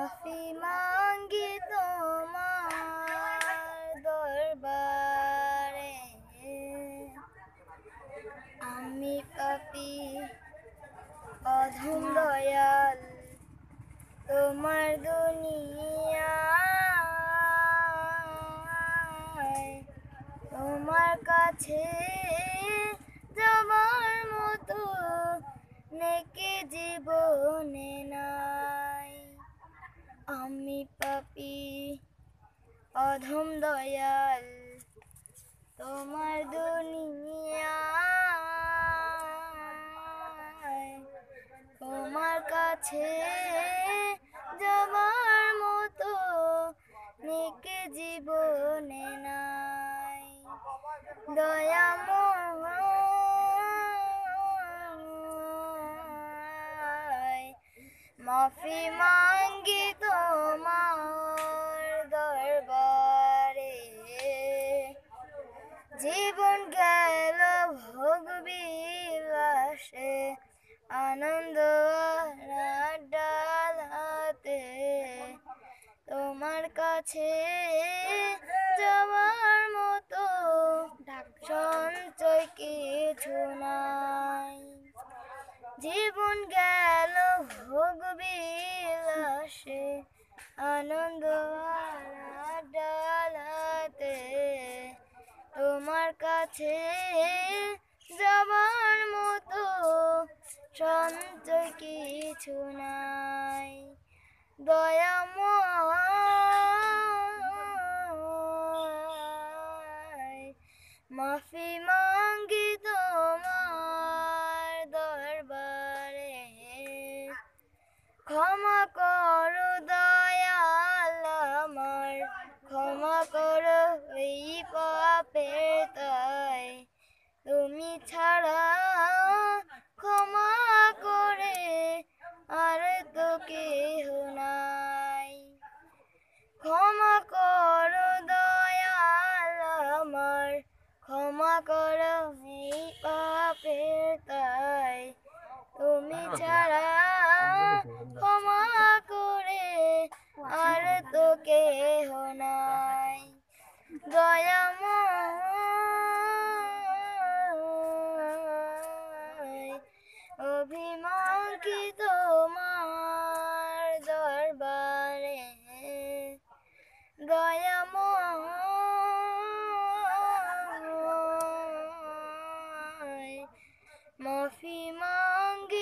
মাফি মাঙ্গি তোমার দরবারে, আমি পাপী অধম দয়াল তোমার দুনিয়ায়, তোমার কাছে যাবার মতো নেকি জীবনে নাই। আমি পাপী অধম দয়াল তোমার দুনিয়ায়, তোমার কাছে যাবার মতো নেকি জীবনে নাই। দয়াময় মাফি মাঙ্গি তোমার দরবারে, জীবন গেল ভোগ বিলাসে, আনন্দ ডালাতে, তোমার কাছে যাওয়ার মতো সঞ্চয় কিছু নাই। জীবন গেল ভোগ বিলাসে, আনন্দ ডালাতে, তোমার কাছে যাবার মতো সঞ্চয় কিছু নাই। দয়াময় মাফি মাঙ্গি তোমার দরবারে, ক্ষমা করো দয়াল আমার, ক্ষমা করো এই পাপের দায়, তুমি ছাড়া ক্ষমা করে আর তো কেহ নাই। ক্ষমা করো দয়াল আমার, ক্ষমা করো এই পাপের দায়, তুমি ছাড়া ক্ষমা করে আর তো কেহ নাই। দয়াময় অভিমান কি তোমার দরবারে, দয়াময় মাফি মাঙ্গি